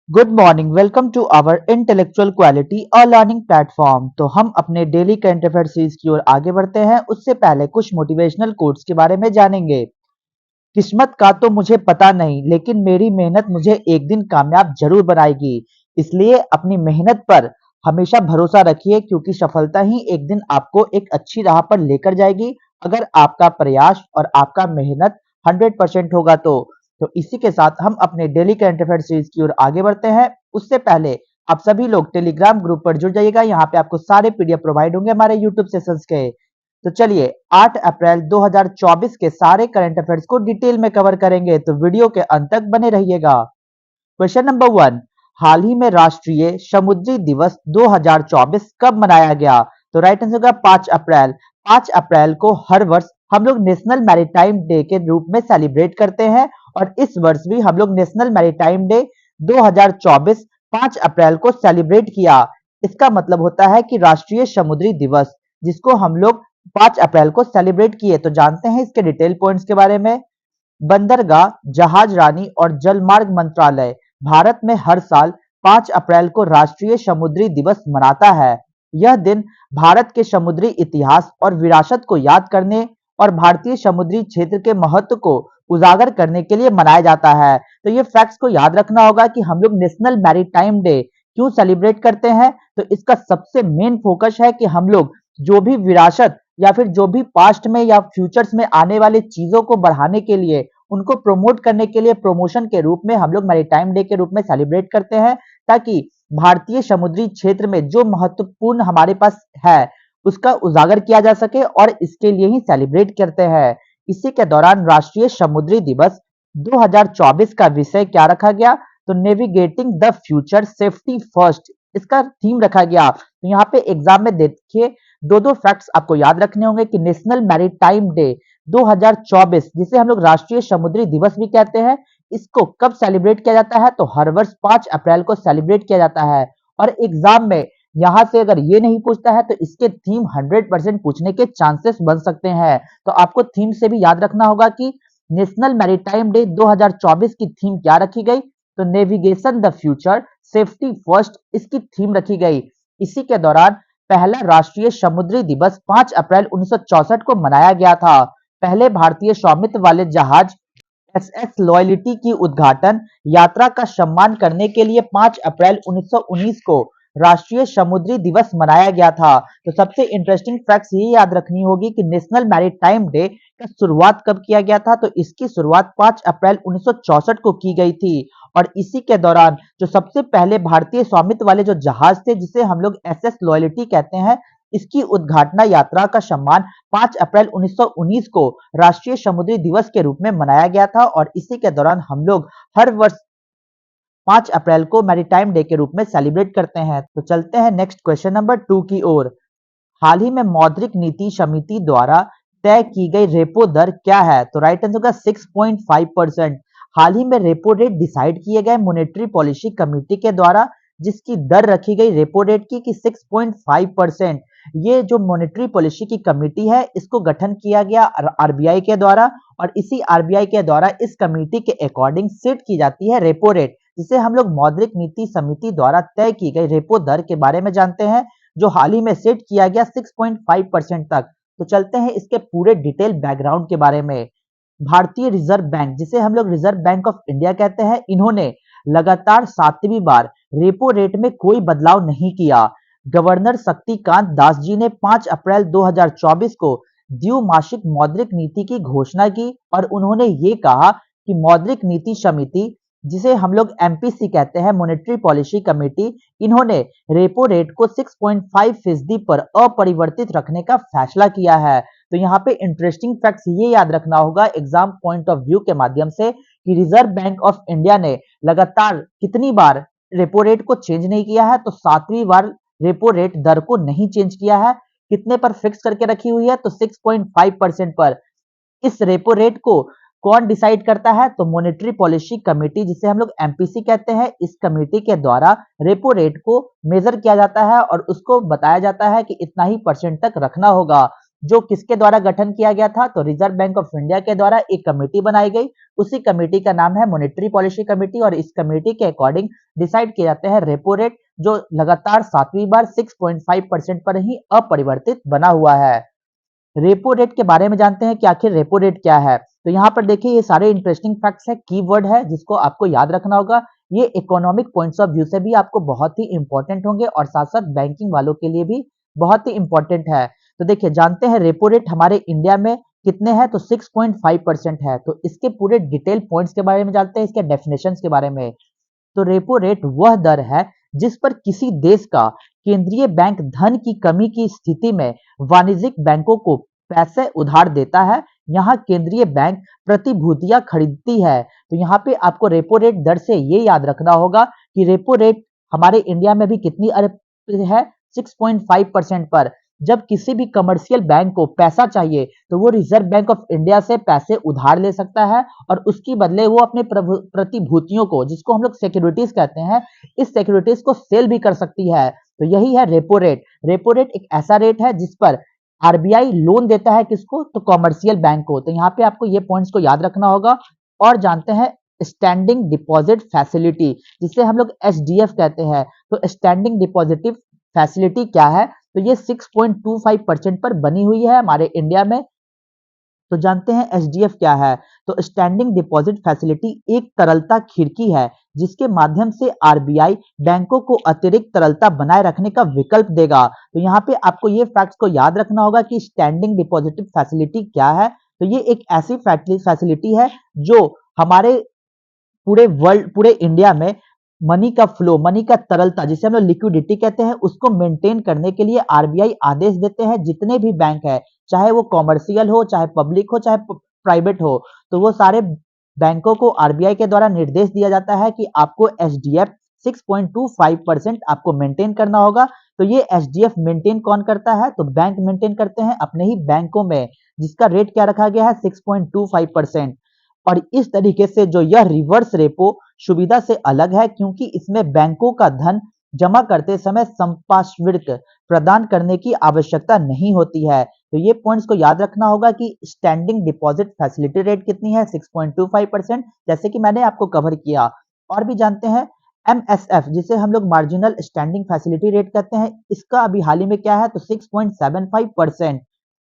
Good morning, welcome to our intellectual quality और learning platform. तो हम अपने डेली करंट अफेयर सीरीज की ओर आगे बढ़ते हैं। उससे पहले कुछ मोटिवेशनल कोट्स के बारे में जानेंगे। किस्मत का तो मुझे पता नहीं, लेकिन मेरी मेहनत मुझे एक दिन कामयाब जरूर बनाएगी। इसलिए अपनी मेहनत पर हमेशा भरोसा रखिए, क्योंकि सफलता ही एक दिन आपको एक अच्छी राह पर लेकर जाएगी, अगर आपका प्रयास और आपका मेहनत 100% होगा तो इसी के साथ हम अपने डेली करंट अफेयर सीरीज की ओर आगे बढ़ते हैं। उससे पहले आप सभी लोग टेलीग्राम ग्रुप पर जुड़ जाइएगा। यहाँ पे आपको सारे पीडीएफ प्रोवाइड होंगे हमारे यूट्यूब सेशंस के। तो चलिए 8 अप्रैल 2024 के सारे करंट अफेयर्स को डिटेल में कवर करेंगे, तो वीडियो के अंत तक बने रहिएगा। क्वेश्चन नंबर 1, हाल ही में राष्ट्रीय समुद्री दिवस 2024 कब मनाया गया? तो राइट आंसर होगा 5 अप्रैल। 5 अप्रैल को हर वर्ष हम लोग नेशनल मैरीटाइम डे के रूप में सेलिब्रेट करते हैं, और इस वर्ष भी हम लोग नेशनल मैरीटाइम डे 2024 5 अप्रैल को सेलिब्रेट किया। इसका मतलब होता है कि राष्ट्रीय समुद्री दिवस, जिसको हम लोग 5 अप्रैल को सेलिब्रेट किए। तो जानते हैं इसके डिटेल पॉइंट्स के बारे में। बंदरगाह, जहाज रानी और जलमार्ग मंत्रालय भारत में हर साल 5 अप्रैल को राष्ट्रीय समुद्री दिवस मनाता है। यह दिन भारत के समुद्री इतिहास और विरासत को याद करने और भारतीय समुद्री क्षेत्र के महत्व को उजागर करने के लिए मनाया जाता है। तो ये फैक्ट्स को याद रखना होगा कि हम लोग नेशनल मैरीटाइम डे क्यों सेलिब्रेट करते हैं। तो इसका सबसे मेन फोकस है कि हम लोग जो भी विरासत या फिर जो भी पास्ट में या फ्यूचर्स में आने वाली चीजों को बढ़ाने के लिए, उनको प्रमोट करने के लिए प्रमोशन के रूप में हम लोग मैरीटाइम डे के रूप में सेलिब्रेट करते हैं, ताकि भारतीय समुद्री क्षेत्र में जो महत्वपूर्ण हमारे पास है उसका उजागर किया जा सके, और इसके लिए ही सेलिब्रेट करते हैं। इसी के दौरान राष्ट्रीय समुद्री दिवस 2024 का विषय क्या रखा गया? तो navigating the future safety first, इसका थीम रखा गया। तो यहाँ पे एग्जाम में देखिए दो दो फैक्ट्स आपको याद रखने होंगे कि नेशनल मैरीटाइम डे 2024, जिसे हम लोग राष्ट्रीय समुद्री दिवस भी कहते हैं, इसको कब सेलिब्रेट किया जाता है? तो हर वर्ष 5 अप्रैल को सेलिब्रेट किया जाता है। और एग्जाम में यहाँ से अगर ये नहीं पूछता है तो इसके थीम 100% पूछने के चांसेस बन सकते हैं। तो आपको थीम से भी याद रखना होगा कि नेशनल मैरीटाइम डे 2024 की थीम क्या रखी गई? तो navigation the future safety first, इसकी थीम रखी गई। इसी के दौरान पहला राष्ट्रीय समुद्री दिवस 5 अप्रैल 1964 को मनाया गया था। पहले भारतीय स्वामित्व वाले जहाज एसएस लॉयल्टी की उद्घाटन यात्रा का सम्मान करने के लिए 5 अप्रैल 1919 को राष्ट्रीय समुद्री दिवस मनाया गया था। तो सबसे इंटरेस्टिंग फैक्ट्स ये याद रखनी होगी कि नेशनल मैरीटाइम डे का शुरुआत कब किया गया था? तो इसकी शुरुआत 5 अप्रैल 1964 को की गई थी। और इसी के दौरान जो सबसे पहले भारतीय स्वामित्व वाले जो जहाज थे, जिसे हम लोग एसएस लॉयल्टी कहते हैं, इसकी उद्घाटन यात्रा का सम्मान 5 अप्रैल 1919 को राष्ट्रीय समुद्री दिवस के रूप में मनाया गया था। और इसी के दौरान हम लोग हर वर्ष 5 अप्रैल को मैरीटाइम डे के रूप में सेलिब्रेट करते हैं। तो चलते हैं नेक्स्ट क्वेश्चन नंबर 2 की ओर। हाल ही में मौद्रिक नीति समिति द्वारा तय की गई रेपो दर क्या है? तो राइट आंसर होगा 6.5%। हाल ही में रेपो रेट डिसाइड किए गए मॉनेटरी पॉलिसी कमेटी के द्वारा, जिसकी दर रखी गई रेपो रेट की कि 6.5%। ये जो मॉनेटरी पॉलिसी की कमेटी है, इसको गठन किया गया आरबीआई के द्वारा, और इसी आरबीआई के द्वारा इस कमेटी के अकॉर्डिंग सेट की जाती है रेपो रेट, जिसे हम लोग मौद्रिक नीति समिति द्वारा तय की गई रेपो दर के बारे में जानते हैं, जो हाल ही में सेट किया गया 6.5% तक। तो चलते हैं इसके पूरे डिटेल बैकग्राउंड के बारे में। भारतीय रिजर्व बैंक, जिसे हम लोग रिजर्व बैंक ऑफ इंडिया कहते हैं, इन्होंने लगातार 7वीं बार रेपो रेट में कोई बदलाव नहीं किया। गवर्नर शक्तिकांत दास जी ने 5 अप्रैल 2024 को द्विमासिक मौद्रिक नीति की घोषणा की, और उन्होंने ये कहा कि मौद्रिक नीति समिति, जिसे हम लोग एमपीसी कहते हैं, मॉनेटरी पॉलिसी कमेटी, इन्होंने रेपो रेट को 6.5% पर अपरिवर्तित रखने का फैसला किया है। तो यहाँ पे इंटरेस्टिंग फैक्ट्स ये याद रखना होगा एग्जाम पॉइंट ऑफ व्यू के माध्यम से कि रिजर्व बैंक ऑफ इंडिया ने लगातार कितनी बार रेपो रेट को चेंज नहीं किया है? तो 7वीं बार रेपो रेट दर को नहीं चेंज किया है। कितने पर फिक्स करके रखी हुई है? तो 6.5% पर। इस रेपो रेट को कौन डिसाइड करता है? तो मॉनेटरी पॉलिसी कमेटी, जिसे हम लोग एमपीसी कहते हैं, इस कमेटी के द्वारा रेपो रेट को मेजर किया जाता है, और उसको बताया जाता है कि इतना ही परसेंट तक रखना होगा। जो किसके द्वारा गठन किया गया था? तो रिजर्व बैंक ऑफ इंडिया के द्वारा एक कमेटी बनाई गई। उसी कमेटी का नाम है मॉनेटरी पॉलिसी कमेटी और इस कमेटी के अकॉर्डिंग डिसाइड किए जाते हैं रेपो रेट, जो लगातार 7वीं बार 6.5% पर ही अपरिवर्तित बना हुआ है। रेपो रेट के बारे में जानते हैं कि आखिर रेपो रेट क्या है। तो यहाँ पर देखिए ये सारे इंटरेस्टिंग फैक्ट्स है, कीवर्ड है जिसको आपको याद रखना होगा। ये इकोनॉमिक पॉइंट्स ऑफ व्यू से भी आपको बहुत ही इंपॉर्टेंट होंगे और साथ साथ बैंकिंग वालों के लिए भी बहुत ही इंपॉर्टेंट है। तो देखिए जानते हैं रेपो रेट हमारे इंडिया में कितने हैं, तो 6.5% है। तो इसके पूरे डिटेल पॉइंट्स के बारे में जानते हैं, इसके डेफिनेशंस के बारे में। तो रेपो रेट वह दर है जिस पर किसी देश का केंद्रीय बैंक धन की कमी की स्थिति में वाणिज्यिक बैंकों को पैसे उधार देता है। यहाँ केंद्रीय बैंक प्रतिभूतियां खरीदती है। तो यहाँ पे आपको रेपो रेट दर से ये याद रखना होगा कि रेपो रेट हमारे इंडिया में भी कितनी है, 6.5% पर। जब किसी भी कमर्शियल बैंक को पैसा चाहिए तो वो रिजर्व बैंक ऑफ इंडिया से पैसे उधार ले सकता है और उसकी बदले वो अपने प्रतिभूतियों को, जिसको हम लोग सिक्योरिटीज कहते हैं, इस सिक्योरिटीज को सेल भी कर सकती है। तो यही है रेपो रेट। रेपो रेट एक ऐसा रेट है जिस पर आरबीआई लोन देता है किसको, तो कमर्शियल बैंक को। तो यहाँ पे आपको ये पॉइंट्स को याद रखना होगा। और जानते हैं स्टैंडिंग डिपॉजिट फैसिलिटी, जिसे हम लोग एसडीएफ कहते हैं। तो स्टैंडिंग डिपॉजिटिव फैसिलिटी क्या है, तो ये 6.25% पर बनी हुई है हमारे इंडिया में। तो जानते हैं एसडीएफ क्या है। तो स्टैंडिंग डिपॉजिट फैसिलिटी एक तरलता खिड़की है जिसके माध्यम से आरबीआई बैंकों को अतिरिक्त तरलता बनाए रखने का विकल्प देगा। तो यहाँ पे आपको ये फैक्ट्स को याद रखना होगा कि स्टैंडिंग डिपॉजिट फैसिलिटी क्या है। तो ये एक ऐसी फैसिलिटी है जो हमारे पूरे वर्ल्ड, पूरे इंडिया में मनी का फ्लो, मनी का तरलता, जिसे हम लोग लिक्विडिटी कहते हैं, उसको मेंटेन करने के लिए आरबीआई आदेश देते हैं जितने भी बैंक है, चाहे वो कॉमर्शियल हो, चाहे पब्लिक हो, चाहे प्राइवेट हो। तो वो सारे बैंकों को आरबीआई के द्वारा निर्देश दिया जाता है कि आपको एसडीएफ 6.25% आपको मेंटेन करना होगा। तो ये एसडीएफ मेंटेन कौन करता है, तो बैंक मेंटेन करते हैं अपने ही बैंकों में, जिसका रेट क्या रखा गया है, 6.25%। और इस तरीके से जो यह रिवर्स रेपो सुविधा से अलग है क्योंकि इसमें बैंकों का धन जमा करते समय संपार्श्विक प्रदान करने की आवश्यकता नहीं होती है। तो ये पॉइंट्स को याद रखना होगा कि स्टैंडिंग डिपॉजिट फैसिलिटी रेट कितनी है, 6.25%, जैसे कि मैंने आपको कवर किया। और भी जानते हैं एमएसएफ, जिसे हम लोग मार्जिनल स्टैंडिंग फैसिलिटी रेट कहते हैं, इसका अभी हाल ही में क्या है, तो 6.75%।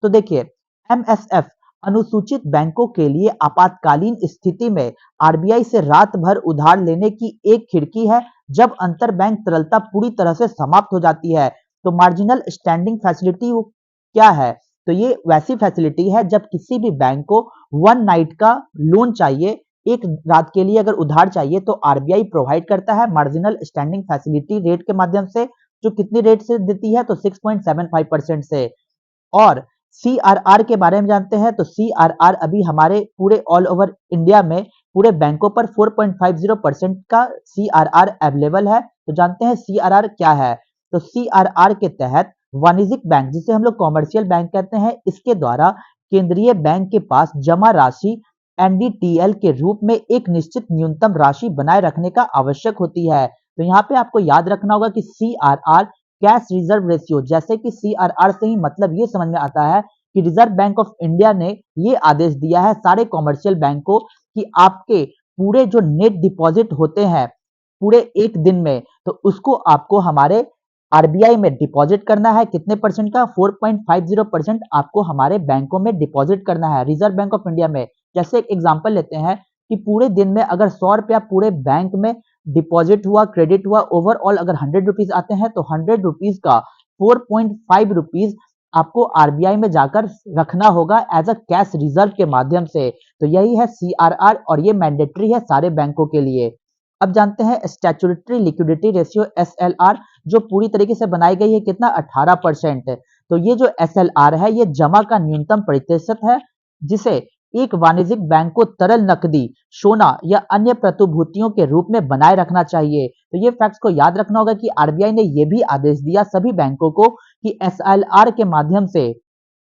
तो देखिए एमएसएफ अनुसूचित बैंकों के लिए आपातकालीन स्थिति में आरबीआई से रात भर उधार लेने की एक खिड़की है जब अंतर बैंक तरलता पूरी तरह से समाप्त हो जाती है। तो मार्जिनल स्टैंडिंग फैसिलिटी क्या है, तो ये वैसी फैसिलिटी है जब किसी भी बैंक को वन नाइट का लोन चाहिए, एक रात के लिए अगर उधार चाहिए तो आरबीआई प्रोवाइड करता है मार्जिनल स्टैंडिंग फैसिलिटी रेट के माध्यम से, जो कितनी रेट से देती है, तो 6.75% से। और सीआरआर के बारे में जानते हैं। तो सीआरआर अभी हमारे पूरे ऑल ओवर इंडिया में पूरे बैंकों पर 4.50% का सीआरआर अवेलेबल है। तो जानते हैं सीआरआर क्या है। तो सीआरआर के तहत वाणिज्यिक बैंक, जिसे हम लोग कॉमर्शियल बैंक कहते हैं, इसके द्वारा केंद्रीय बैंक के पास जमा राशि एनडीटीएल के रूप में एक निश्चित न्यूनतम राशि बनाए रखने का आवश्यक होती है। तो यहाँ पे आपको याद रखना होगा कि सीआरआर कैश रिजर्व रेशियो, जैसे कि सीआरआर से ही मतलब ये समझ में आता है कि रिजर्व बैंक ऑफ इंडिया ने ये आदेश दिया है सारे कॉमर्शियल बैंक को कि आपके पूरे जो नेट डिपॉजिट होते हैं पूरे एक दिन में, तो उसको आपको हमारे आरबीआई में डिपॉजिट करना है। कितने परसेंट का, 4.50% आपको हमारे बैंकों में डिपॉजिट करना है, रिजर्व बैंक ऑफ इंडिया में। जैसे एक एग्जांपल लेते हैं कि पूरे दिन में अगर 100 रुपया पूरे बैंक में डिपॉजिट हुआ, क्रेडिट हुआ, ओवरऑल अगर 100 रुपीज आते हैं तो 100 रुपीज का 4.5 रुपीज आपको आरबीआई में जाकर रखना होगा एज अ कैश रिजर्व के माध्यम से। तो यही है सीआरआर और ये मैंडेटरी है सारे बैंकों के लिए। अब जानते हैं स्टैट्यूटरी लिक्विडिटी रेशियो एसएलआर, जो पूरी तरीके से बनाई गई है, कितना, 18%। तो ये जो एसएलआर है ये जमा का न्यूनतम प्रतिशत है जिसे एक वाणिज्यिक बैंक को तरल नकदी, सोना या अन्य प्रतिभूतियों के रूप में बनाए रखना चाहिए। तो ये फैक्ट्स को याद रखना होगा कि आरबीआई ने ये भी आदेश दिया सभी बैंकों को कि एसएलआर के माध्यम से,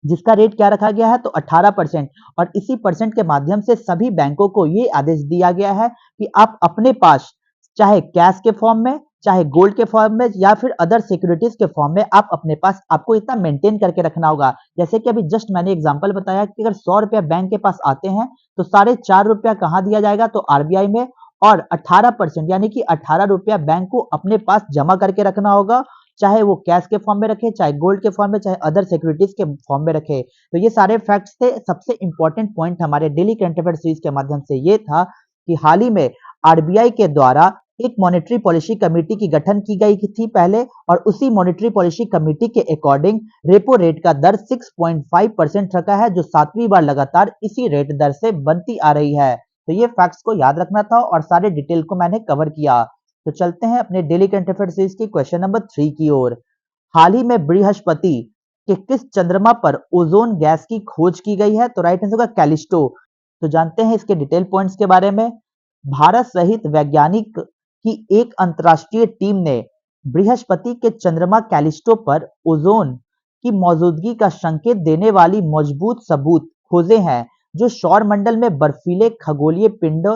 जिसका रेट क्या रखा गया है, तो 18%, और इसी परसेंट के माध्यम से सभी बैंकों को ये आदेश दिया गया है कि आप अपने पास चाहे कैश के फॉर्म में, चाहे गोल्ड के फॉर्म में या फिर अदर सिक्योरिटीज के फॉर्म में आप अपने पास आपको इतना मेंटेन करके रखना होगा। जैसे कि अभी जस्ट मैंने एग्जांपल बताया कि अगर 100 रुपया बैंक के पास आते हैं तो 4.5 रुपया कहाँ दिया जाएगा, तो आरबीआई में, और 18% यानी कि 18 रुपया बैंक को अपने पास जमा करके रखना होगा, चाहे वो कैश के फॉर्म में रखे, चाहे गोल्ड के फॉर्म में, चाहे अदर सिक्योरिटीज के फॉर्म में रखे। तो ये सारे फैक्ट्स थे। सबसे इंपॉर्टेंट पॉइंट हमारे डेली करंट अफेयर सीरीज के माध्यम से ये था कि हाल ही में आरबीआई के द्वारा एक मॉनेटरी पॉलिसी कमेटी की गठन की गई थी पहले, और उसी मॉनेटरी पॉलिसी कमेटी के अकॉर्डिंग रेपो रेट का दर 6.5% रखा है, जो 7वीं बार लगातार इसी रेट दर से बनती आ रही है। तो ये फैक्ट्स को याद रखना था और सारे डिटेल को मैंने कवर किया। तो चलते हैं अपने डेली करंट अफेयर सीरीज की क्वेश्चन नंबर 3 की ओर। हाल ही में बृहस्पति के किस चंद्रमा पर ओजोन गैस की खोज की गई है, तो राइट आंसर होगा कैलिस्टो। तो जानते हैं इसके डिटेल पॉइंट्स के बारे में। भारत सहित वैज्ञानिक की एक अंतरराष्ट्रीय टीम ने बृहस्पति के चंद्रमा कैलिस्टो पर ओजोन की मौजूदगी का संकेत देने वाली मजबूत सबूत खोजे हैं, जो सौर मंडल में बर्फीले खगोलीय पिंड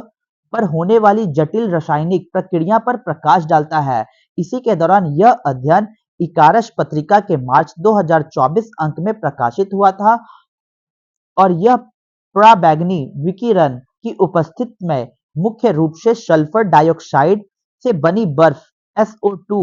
पर होने वाली जटिल रासायनिक प्रक्रिया पर प्रकाश डालता है। इसी के दौरान यह अध्ययन इकारस पत्रिका के मार्च 2024 अंक में प्रकाशित हुआ था, और यह पराबैंगनी विकिरण की उपस्थिति में मुख्य रूप से सल्फर डाइऑक्साइड से बनी बर्फ SO2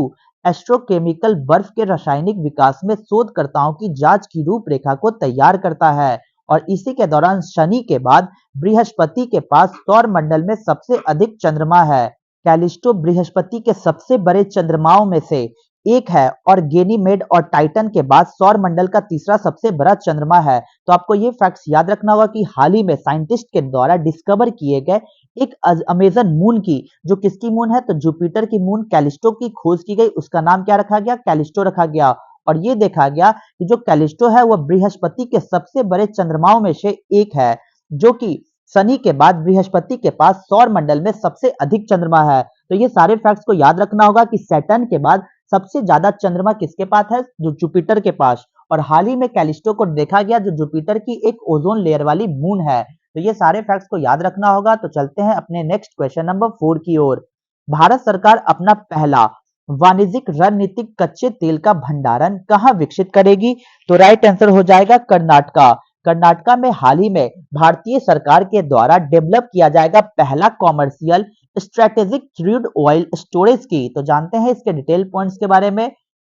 एस्ट्रोकेमिकल बर्फ के रासायनिक विकास में शोधकर्ताओं की जांच की रूपरेखा को तैयार करता है। और इसी के दौरान शनि के बाद बृहस्पति के पास सौर मंडल में सबसे अधिक चंद्रमा है। कैलिस्टो बृहस्पति के सबसे बड़े चंद्रमाओं में से एक है और गेनीमेड और टाइटन के बाद सौर मंडल का तीसरा सबसे बड़ा चंद्रमा है। तो आपको ये फैक्ट्स याद रखना होगा कि हाल ही में साइंटिस्ट के द्वारा डिस्कवर किए गए एक अमेजन मून की, जो किसकी मून है, तो जुपिटर की मून कैलिस्टो की खोज की गई। उसका नाम क्या रखा गया, कैलिस्टो रखा गया। और ये देखा गया कि जो कैलिस्टो है वह बृहस्पति के सबसे बड़े चंद्रमाओं में से एक है, जो कि शनि के बाद बृहस्पति के पास सौर मंडल में सबसे अधिक चंद्रमा है। तो ये सारे फैक्ट्स को याद रखना होगा कि सैटर्न के बाद सबसे ज्यादा चंद्रमा किसके पास है, जो जुपिटर के पास। और हाल ही में कैलिस्टो को देखा गया, जो जुपिटर की एक ओजोन लेयर वाली मून है। तो ये सारे फैक्ट्स को याद रखना होगा। तो चलते हैं अपने नेक्स्ट क्वेश्चन नंबर 4 की ओर। भारत सरकार अपना पहला वाणिज्यिक रणनीतिक कच्चे तेल का भंडारण कहां विकसित करेगी, तो राइट आंसर हो जाएगा कर्नाटका। कर्नाटका में हाल ही में भारतीय सरकार के द्वारा डेवलप किया जाएगा पहला commercial strategic crude oil storage की। तो जानते हैं इसके डिटेल पॉइंट्स के बारे में।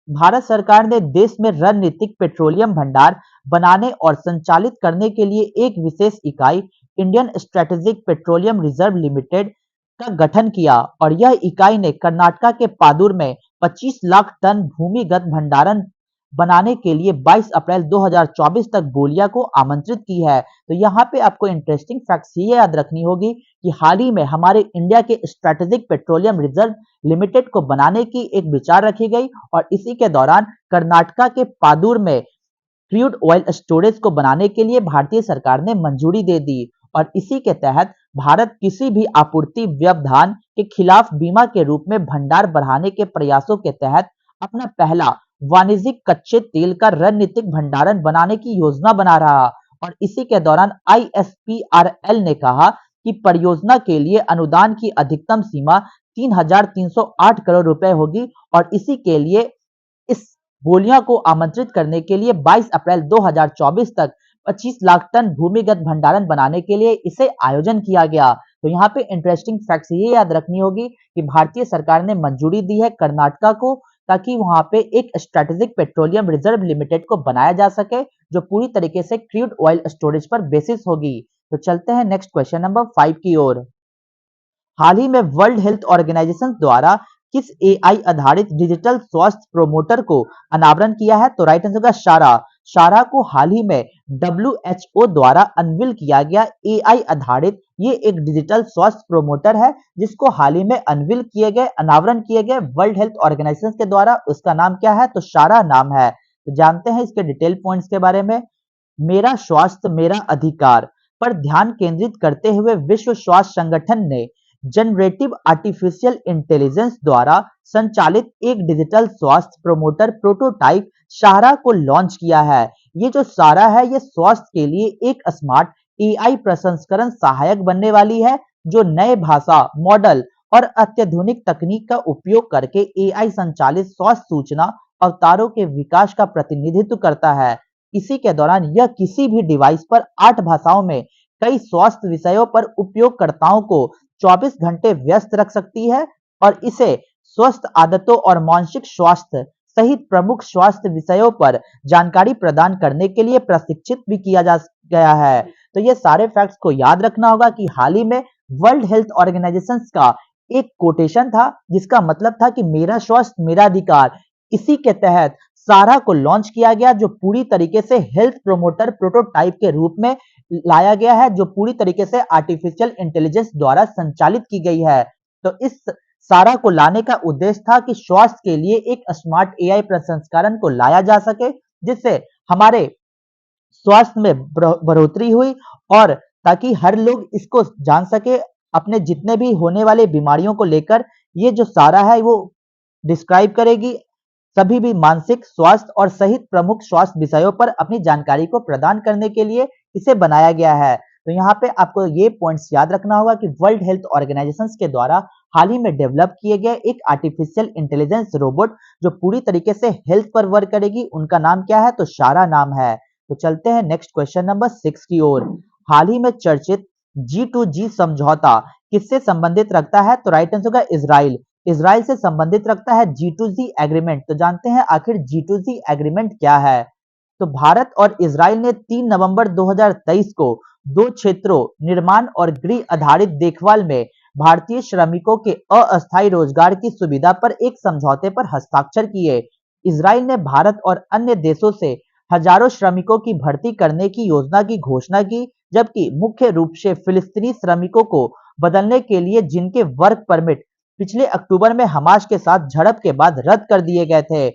भारत सरकार ने देश में रणनीतिक पेट्रोलियम भंडार बनाने और संचालित करने के लिए एक विशेष इकाई Indian strategic petroleum reserve limited का गठन किया, और यह इकाई ने कर्नाटका के पादुर में 25 लाख टन भूमिगत भंडारण बनाने के लिए 22 अप्रैल 2024 तक बोलिया को आमंत्रित की है। तो यहाँ पे आपको इंटरेस्टिंग फैक्ट्स ये याद रखनी होगी कि हाल ही में हमारे इंडिया के स्ट्रेटेजिक पेट्रोलियम रिजर्व लिमिटेड को बनाने की एक विचार रखी गई, और इसी के दौरान कर्नाटका के पादुर में क्रूड ऑयल स्टोरेज को बनाने के लिए भारतीय सरकार ने मंजूरी दे दी। और इसी के तहत भारत किसी भी आपूर्ति व्यवधान के खिलाफ बीमा के रूप में भंडार बढ़ाने के प्रयासों के तहत अपना पहला वाणिज्यिक कच्चे तेल का रणनीतिक भंडारण बनाने की योजना बना रहा। और इसी के दौरान ISPRL ने कहा कि परियोजना के लिए अनुदान की अधिकतम सीमा 3,308 करोड़ रुपए होगी, और इसी के लिए इस बोलियां को आमंत्रित करने के लिए 22 अप्रैल 2024 तक 25 लाख टन भूमिगत भंडारण बनाने के लिए इसे आयोजन किया गया। तो यहाँ पे इंटरेस्टिंग फैक्ट्स ये याद रखनी होगी कि भारतीय सरकार ने मंजूरी दी है कर्नाटका को, ताकि वहां पे एक स्ट्रेटेजिक पेट्रोलियम रिजर्व लिमिटेड को बनाया जा सके, जो पूरी तरीके से क्रूड ऑयल स्टोरेज पर बेसिस होगी। तो चलते हैं नेक्स्ट क्वेश्चन नंबर 5 की ओर। हाल ही में वर्ल्ड हेल्थ ऑर्गेनाइजेशन द्वारा किस AI आधारित डिजिटल स्वास्थ्य प्रोमोटर को अनावरण किया है, तो राइट आंसर होगा शारा। शारा को हाल ही में WHO द्वारा अनवील किया गया AI आधारित ये एक डिजिटल स्वास्थ्य प्रोमोटर है, जिसको हाल ही में अनवील किए गए, अनावरण किए गए वर्ल्ड हेल्थ ऑर्गेनाइजेशन के द्वारा। उसका नाम क्या है, तो शारा नाम है। तो जानते हैं इसके डिटेल पॉइंट्स के बारे में। मेरा स्वास्थ्य मेरा अधिकार पर ध्यान केंद्रित करते हुए विश्व स्वास्थ्य संगठन ने जनरेटिव आर्टिफिशियल इंटेलिजेंस द्वारा संचालित एक डिजिटल स्वास्थ्य प्रोमोटर प्रोटोटाइप सारा को लॉन्च किया है। ये जो सारा है, ये स्वास्थ्य के लिए एक स्मार्ट AI प्रसंस्करण सहायक बनने वाली है, जो नए भाषा मॉडल और अत्याधुनिक तकनीक का उपयोग करके एआई संचालित स्वास्थ्य सूचना अवतारों के विकास का प्रतिनिधित्व करता है। इसी के दौरान यह किसी भी डिवाइस पर 8 भाषाओं में कई स्वास्थ्य विषयों पर उपयोगकर्ताओं को 24 घंटे व्यस्त रख सकती है और इसे स्वस्थ आदतों और मानसिक स्वास्थ्य सहित प्रमुख स्वास्थ्य विषयों पर जानकारी प्रदान करने के लिए प्रशिक्षित भी किया जा गया है। तो ये सारे फैक्ट्स को याद रखना होगा कि हाल ही में वर्ल्ड हेल्थ ऑर्गेनाइजेशन का एक कोटेशन था जिसका मतलब था कि मेरा स्वास्थ्य मेरा अधिकार। इसी के तहत सारा को लॉन्च किया गया जो पूरी तरीके से हेल्थ प्रोमोटर प्रोटोटाइप के रूप में लाया गया है, जो पूरी तरीके से आर्टिफिशियल इंटेलिजेंस द्वारा संचालित की गई है। तो इस सारा को लाने का उद्देश्य था कि स्वास्थ्य के लिए एक स्मार्ट एआई प्रसंस्करण को लाया जा सके जिससे हमारे स्वास्थ्य में बढ़ोतरी हुई और ताकि हर लोग इसको जान सके अपने जितने भी होने वाले बीमारियों को लेकर। ये जो सारा है वो डिस्क्राइब करेगी सभी भी मानसिक स्वास्थ्य और सहित प्रमुख स्वास्थ्य विषयों पर अपनी जानकारी को प्रदान करने के लिए इसे बनाया गया है। तो यहाँ पे आपको ये पॉइंट्स याद रखना होगा कि वर्ल्ड हेल्थ ऑर्गेनाइजेशन के द्वारा हाल ही में डेवलप किए गए एक आर्टिफिशियल इंटेलिजेंस रोबोट जो पूरी तरीके से हेल्थ पर वर्क करेगी, उनका नाम क्या है? तो सारा नाम है। तो चलते हैं नेक्स्ट क्वेश्चन नंबर 6 की ओर। हाल ही में चर्चित G2G समझौता किससे संबंधित रखता है? तो राइट आंसर होगा इजराइल। इजराइल से संबंधित रखता है G2G एग्रीमेंट। तो जानते हैं आखिर G2G एग्रीमेंट क्या है? तो भारत और इजराइल ने 3 नवंबर 2023 को दो क्षेत्रों निर्माण और गृह आधारित देखभाल में भारतीय श्रमिकों के अस्थायी रोजगार की सुविधा पर एक समझौते पर हस्ताक्षर किए। इजराइल ने भारत और अन्य देशों से हजारों श्रमिकों की भर्ती करने की योजना की घोषणा की, जबकि मुख्य रूप से फिलिस्तीनी श्रमिकों को बदलने के लिए जिनके वर्क परमिट पिछले अक्टूबर में हमास के साथ झड़प के बाद रद्द कर दिए गए थे।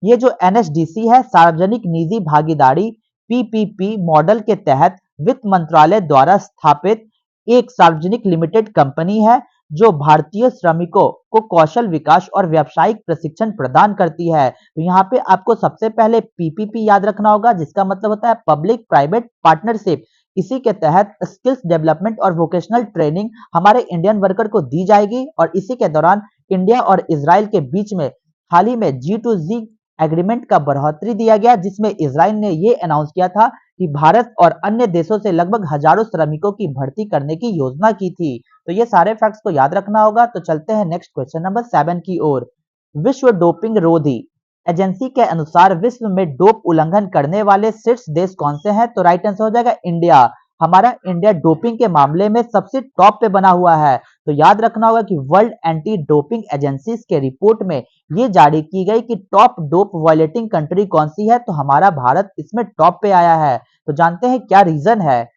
ये जो एनएसडीसी है, सार्वजनिक निजी भागीदारी पीपीपी मॉडल के तहत वित्त मंत्रालय द्वारा स्थापित एक सार्वजनिक लिमिटेड कंपनी है जो भारतीय श्रमिकों को कौशल विकास और व्यावसायिक प्रशिक्षण प्रदान करती है। तो यहाँ पे आपको सबसे पहले पीपीपी याद रखना होगा जिसका मतलब होता है पब्लिक प्राइवेट पार्टनरशिप। इसी के तहत स्किल्स डेवलपमेंट और वोकेशनल ट्रेनिंग हमारे इंडियन वर्कर को दी जाएगी और इसी के दौरान इंडिया और इजराइल के बीच में हाल ही में G2G एग्रीमेंट का बढ़ोतरी दिया गया जिसमें इजराइल ने ये अनाउंस किया था कि भारत और अन्य देशों से लगभग हजारों श्रमिकों की भर्ती करने की योजना की थी। तो ये सारे फैक्ट्स को याद रखना होगा। तो चलते हैं नेक्स्ट क्वेश्चन नंबर 7 की ओर। विश्व डोपिंग रोधी एजेंसी के अनुसार विश्व में डोप उल्लंघन करने वाले शीर्ष देश कौन से हैं? तो राइट आंसर हो जाएगा इंडिया। हमारा इंडिया डोपिंग के मामले में सबसे टॉप पे बना हुआ है। तो याद रखना होगा कि वर्ल्ड एंटी डोपिंग एजेंसी के रिपोर्ट में ये जारी की गई कि टॉप डोप वायलेटिंग कंट्री कौन सी है? तो हमारा भारत इसमें टॉप पे आया है। तो जानते हैं क्या रीजन है?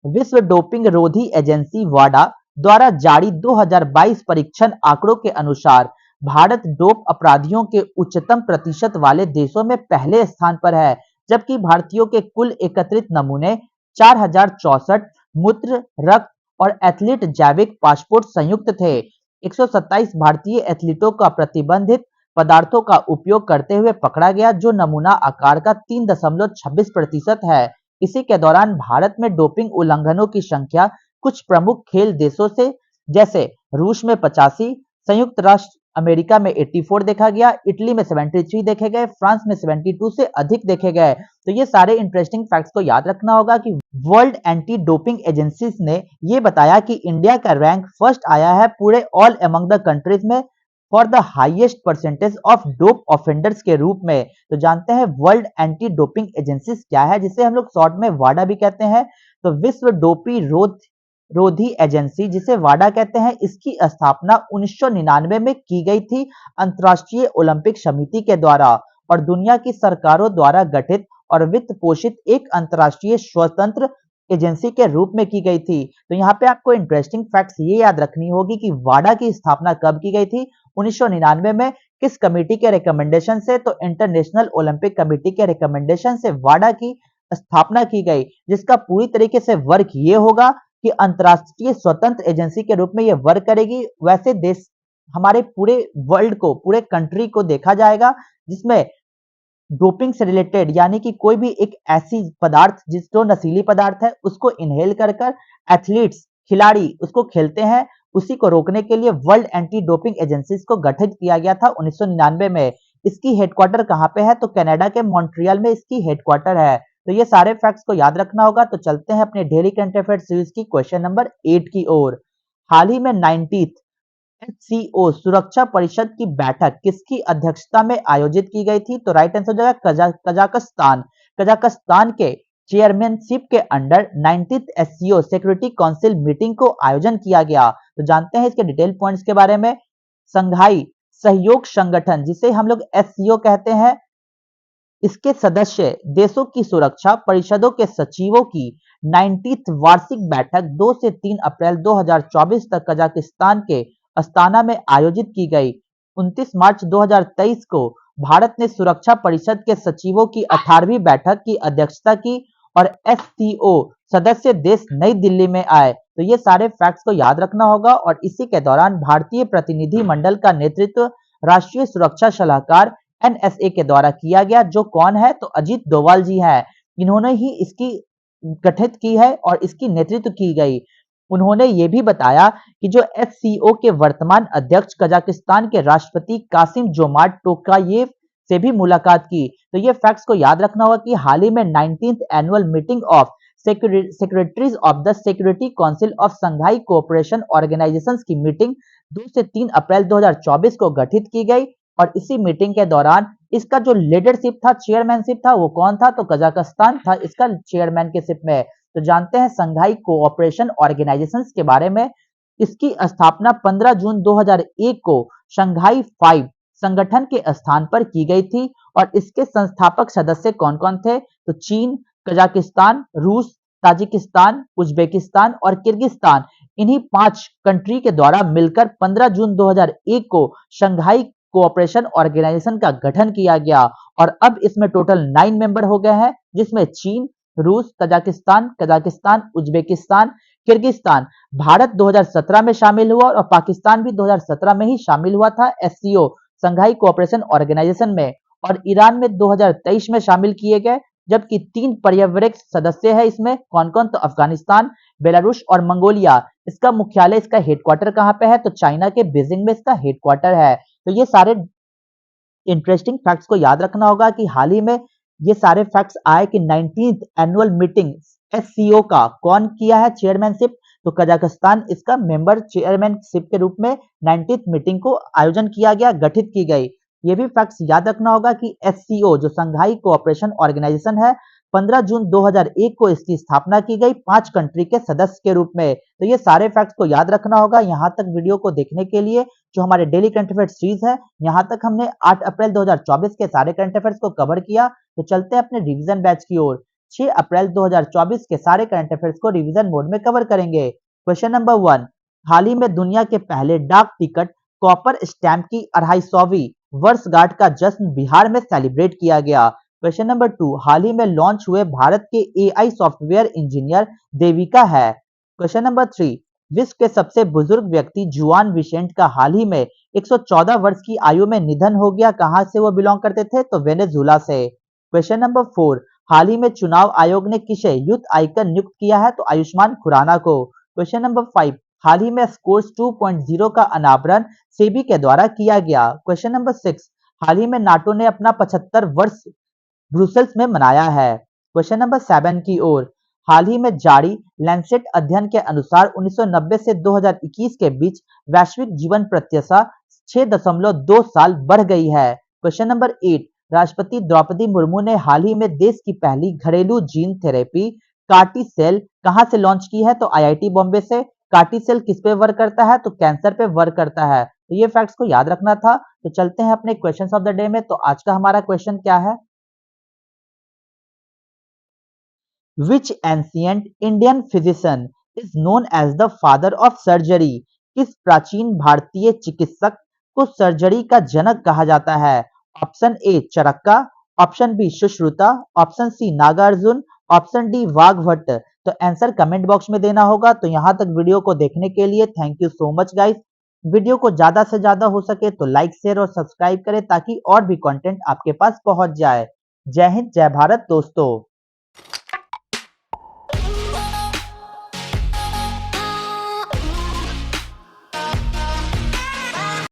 विश्व डोपिंग रोधी एजेंसी वाडा द्वारा जारी 2022 परीक्षण आंकड़ों के अनुसार भारत डोप अपराधियों के उच्चतम प्रतिशत वाले देशों में पहले स्थान पर है, जबकि भारतीयों के कुल एकत्रित नमूने 4064 मूत्र, रक्त और एथलीट जैविक पासपोर्ट संयुक्त थे। 127 भारतीय एथलीटों का प्रतिबंधित पदार्थों का उपयोग करते हुए पकड़ा गया जो नमूना आकार का 3.26% है। इसी के दौरान भारत में डोपिंग उल्लंघनों की संख्या कुछ प्रमुख खेल देशों से जैसे रूस में 85, संयुक्त राष्ट्र अमेरिका में 84 देखा गया, इटली में 73 देखे गए, फ्रांस में 72 से अधिक देखे गए। तो ये सारे इंटरेस्टिंग फैक्ट्स को याद रखना होगा कि वर्ल्ड एंटी डोपिंग एजेंसीज ने ये बताया कि इंडिया का रैंक फर्स्ट आया है पूरे ऑल अमंग द कंट्रीज में for the highest percentage of dope offenders के रूप में। तो जानते हैं वर्ल्ड एंटी डोपिंग एजेंसीज क्या है, जिसे हम लोग शॉर्ट में वाडा भी कहते हैं। तो विश्व डोपी रोधी एजेंसी जिसे वाडा कहते हैं, इसकी स्थापना 1999 में की गई थी अंतर्राष्ट्रीय ओलंपिक समिति के द्वारा और दुनिया की सरकारों द्वारा गठित और वित्त पोषित एक अंतर्राष्ट्रीय स्वतंत्र एजेंसी के रूप में की गई थी। तो यहाँ पे आपको इंटरेस्टिंग फैक्ट्स ये याद रखनी होगी कि वाडा की स्थापना कब की गई थी? 1999 में। किस कमेटी के रिकमेंडेशन से? तो इंटरनेशनल ओलंपिक कमेटी के रिकमेंडेशन से वाडा की स्थापना की गई, जिसका पूरी तरीके से वर्क ये होगा कि अंतरराष्ट्रीय स्वतंत्र एजेंसी के रूप में ये वर्क करेगी। वैसे देश हमारे पूरे वर्ल्ड को, पूरे कंट्री को देखा जाएगा जिसमें डोपिंग से रिलेटेड यानी कि कोई भी एक ऐसी पदार्थ जिस जो नशीली पदार्थ है उसको इनहेल कर एथलीट्स खिलाड़ी उसको खेलते हैं उसी को रोकने के लिए वर्ल्ड एंटी डोपिंग एजेंसीज को गठित किया गया था 1999 में। इसकी हेडक्वार्टर कहाँ पे है? तो कनाडा के मॉन्ट्रियल में इसकी हेडक्वार्टर है। तो ये सारे फैक्ट्स को याद रखना होगा। तो चलते हैं अपने डेली करंट अफेयर सीरीज की क्वेश्चन नंबर 8 की ओर। हाल ही में 90th एचसीओ सुरक्षा परिषद की बैठक किसकी अध्यक्षता में आयोजित की गई थी? तो राइट आंसर हो जाएगा कजाकिस्तान। कजाकिस्तान के चेयरमैनशिप के under 90th SCO security council meeting को आयोजन किया गया। तो जानते हैं इसके डिटेल पॉइंट्स के बारे में। संघाई सहयोग संगठन, जिसे हम लोग एससीओ कहते हैं, इसके सदस्य देशों की सुरक्षा परिषदों के सचिवों की 90th वार्षिक बैठक 2 से 3 अप्रैल 2024 तक कजाकिस्तान के अस्ताना में आयोजित की गई। 29 मार्च 2023 को भारत ने सुरक्षा परिषद के सचिवों की 18वीं बैठक की अध्यक्षता की और एससीओ सदस्य देश नई दिल्ली में आए। तो ये सारे फैक्ट्स को याद रखना होगा। और इसी के दौरान भारतीय प्रतिनिधि मंडल का नेतृत्व राष्ट्रीय सुरक्षा सलाहकार एनएसए के द्वारा किया गया। जो कौन है? तो अजीत डोभाल जी हैं। इन्होंने ही इसकी गठित की है और इसकी नेतृत्व की गई। उन्होंने ये भी बताया कि जो एससीओ के वर्तमान अध्यक्ष कजाकिस्तान के राष्ट्रपति कासिम जोमार्ट टोकायेव से भी मुलाकात की। तो ये फैक्ट्स को याद रखना होगा कि हाल ही में 19th annual meeting of secretaries of the security council of Shanghai cooperation organisations की मीटिंग 2 से 3 अप्रैल 2024 को गठित की गई। और इसी मीटिंग के दौरान इसका जो लीडरशिप था, चेयरमैनशिप था, वो कौन था? तो कजाकिस्तान था इसका चेयरमैन के शिप में। तो जानते हैं संघाई कोऑपरेशन ऑर्गेनाइजेशंस के बारे में। इसकी स्थापना 15 जून 2001 को शंघाई 5 संगठन के स्थान पर की गई थी। और इसके संस्थापक सदस्य कौन कौन थे? तो चीन, कजाकिस्तान, रूस, ताजिकिस्तान, उज्बेकिस्तान और किर्गिस्तान, इन्हीं 5 कंट्री के द्वारा मिलकर 15 जून 2001 को शंघाई कोऑपरेशन ऑर्गेनाइजेशन का गठन किया गया। और अब इसमें टोटल 9 मेंबर हो गए हैं, जिसमें चीन, रूस, कजाकिस्तान, उज्बेकिस्तान, किर्गिस्तान, भारत 2017 में शामिल हुआ और पाकिस्तान भी 2017 में ही शामिल हुआ था एससीओ संघाई कोऑपरेशन ऑर्गेनाइजेशन में। और ईरान में 2023 में शामिल किए गए। जबकि 3 पर्यवेक्षक सदस्य है इसमें। कौन कौन? तो अफगानिस्तान, बेलारूस और मंगोलिया। इसका मुख्यालय, इसका हेडक्वार्टर कहाँ पे है? तो चाइना के बीजिंग में इसका हेडक्वार्टर है। तो ये सारे इंटरेस्टिंग फैक्ट्स को याद रखना होगा कि हाल ही में ये सारे फैक्ट्स आए कि 19th एनुअल मीटिंग एससीओ का कौन किया है चेयरमैनशिप? तो कजाकिस्तान इसका मेंबर चेयरमैनशिप के रूप में 19th मीटिंग को आयोजन किया गया, गठित की गई। ये भी फैक्ट्स याद रखना होगा कि एससीओ जो संघाई कोऑपरेशन ऑर्गेनाइजेशन है, 15 जून 2001 को इसकी स्थापना की गई 5 कंट्री के सदस्य के रूप में। तो ये सारे फैक्ट्स को याद रखना होगा। यहाँ तक वीडियो को देखने के लिए जो हमारे डेली करंट अफेयर सीरीज है, यहाँ तक हमने 8 अप्रैल 2024 के सारे करंट अफेयर्स को कवर किया। तो चलते हैं अपने रिवीजन बैच की ओर। 6 अप्रैल 2024 के सारे करंट अफेयर्स को रिवीजन मोड में कवर करेंगे। क्वेश्चन नंबर 1, हाल ही में दुनिया के पहले डाक टिकट कॉपर स्टैंप की 250वीं वर्षगांठ का जश्न बिहार में सेलिब्रेट किया गया। क्वेश्चन नंबर 2, हाल ही में लॉन्च हुए भारत के एआई सॉफ्टवेयर इंजीनियर देविका है। क्वेश्चन नंबर 3, विश्व के सबसे बुजुर्ग व्यक्ति जुआन विसेंट का हाल ही में 114 वर्ष की आयु में निधन हो गया। कहां से वो बिलोंग करते थे? तो वेनेजुला से। क्वेश्चन नंबर 4, हाल ही में चुनाव आयोग ने किसे यूथ आइकन नियुक्त किया है? तो आयुष्मान खुराना को। क्वेश्चन नंबर 5, हाल ही में स्कोर्स 2.0 का अनावरण सेबी के द्वारा किया गया। क्वेश्चन नंबर 6, हाल ही में नाटो ने अपना 75 वर्ष ब्रुसेल्स में मनाया है। क्वेश्चन नंबर 7 की ओर, हाल ही में जारी लैंसेट अध्ययन के अनुसार 1990 से 2021 के बीच वैश्विक जीवन प्रत्याशा 6.2 साल बढ़ गई है। क्वेश्चन नंबर 8, राष्ट्रपति द्रौपदी मुर्मू ने हाल ही में देश की पहली घरेलू जीन थेरेपी कार्टी सेल कहां से लॉन्च की है? तो आईआईटी बॉम्बे से। कार्टी सेल किस पे वर्क करता है? तो कैंसर पे वर्क करता है। तो ये फैक्ट्स को याद रखना था। तो चलते हैं अपने क्वेश्चंस ऑफ द डे में। तो आज का हमारा क्वेश्चन क्या है? Which ancient Indian physician is known as the father of surgery? किस प्राचीन भारतीय चिकित्सक को सर्जरी का जनक कहा जाता है? Option A Charaka, option B Sushruta, option C Nagarjuna, option D Vagbhata. तो आंसर कमेंट बॉक्स में देना होगा। तो यहाँ तक वीडियो को देखने के लिए thank you so much guys. Video को ज्यादा से ज्यादा हो सके तो लाइक, शेयर और सब्सक्राइब करें ताकि और भी कंटेंट आपके पास पहुंच जाए। जय हिंद, जय भारत दोस्तों।